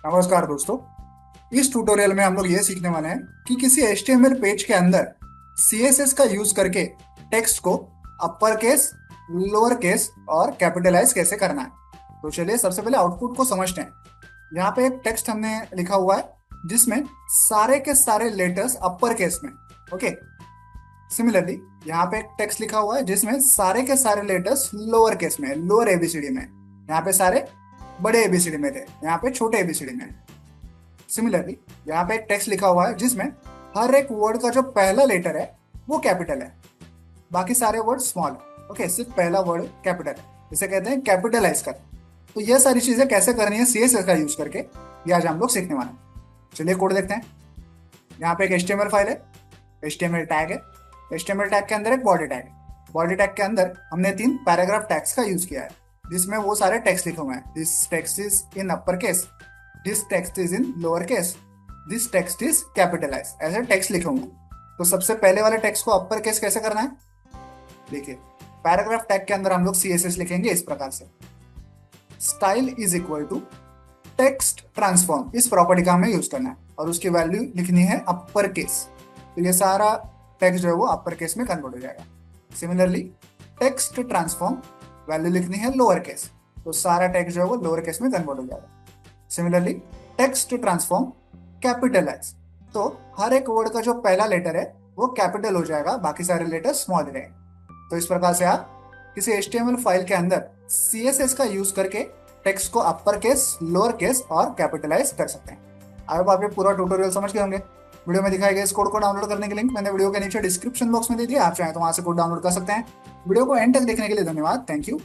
नमस्कार दोस्तों। इस ट्यूटोरियल में हम लोग ये सीखने वाले हैं कि किसी HTML पेज के अंदर CSS का यूज करके टेक्स्ट को अपर केस, लोअर केस और कैपिटलाइज कैसे करना है। तो चलिए सबसे पहले आउटपुट को समझते हैं। यहाँ पे एक टेक्स्ट हमने लिखा हुआ है जिसमें सारे के सारे लेटर्स अपर केस में। ओके। सिमिलरली यहाँ पे एक टेक्स्ट लिखा हुआ है जिसमें सारे के सारे लेटर्स लोअर केस में, लोअर एबीसीडी में। यहाँ पे सारे बड़े एबीसीडी में थे, यहाँ पे छोटे एबीसीडी में। सिमिलरली यहाँ पे एक टेक्स्ट लिखा हुआ है जिसमें हर एक वर्ड का जो पहला लेटर है वो कैपिटल है, बाकी सारे वर्ड स्मॉल है। ओके, सिर्फ पहला वर्ड कैपिटल है, इसे कहते हैं कैपिटलाइज कर। तो ये सारी चीजें कैसे करनी है CSS का यूज करके, ये आज हम लोग सीखने वाले हैं। चलिए कोड देखते हैं। यहाँ पे एक HTML फाइल है, HTML टैग है। HTML टैग के अंदर एक बॉडी टैग है। बॉडी टैग के अंदर हमने 3 पैराग्राफ टैग्स का यूज किया है जिसमें वो सारे टेक्स्ट लिखे हुए हैं। This text is in upper case, this text is in lower case, this text is capitalize, ऐसे टेक्स्ट लिखे हुए हैं। तो सबसे पहले वाले टेक्स्ट को अपर केस कैसे करना है, देखिए पैराग्राफ टैग के अंदर हम लोग CSS लिखेंगे इस प्रकार से। Style is equal to text transform, इस प्रॉपर्टी का हमें यूज करना है और उसकी वैल्यू लिखनी है अपर केस। तो ये सारा टेक्स्ट जो है वो अपर केस में कन्वर्ट हो जाएगा। सिमिलरली टेक्स्ट ट्रांसफॉर्म वैल्यू लिखनी है लोअर केस, तो सारा टेक्स्ट जो है वो लोअर केस में कन्वर्ट हो जाएगा। सिमिलरली टेक्स्ट ट्रांसफॉर्म कैपिटलाइज, तो हर एक वर्ड का जो पहला लेटर है वो कैपिटल हो जाएगा, बाकी सारे लेटर स्मॉल रहेंगे। तो इस प्रकार से आप किसी HTML फाइल के अंदर CSS का यूज करके टेक्स्ट को अपर केस, लोअर केस और कैपिटलाइज कर सकते हैं। आई होप आप ये पूरा ट्यूटोरियल समझ गए होंगे। वीडियो में दिखाए गए इस कोड को डाउनलोड करने के लिंक मैंने वीडियो के नीचे डिस्क्रिप्शन बॉक्स में दे दिया, आप चाहें तो वहां से कोड डाउनलोड कर सकते हैं। वीडियो को एंड तक देखने के लिए धन्यवाद। Thank you.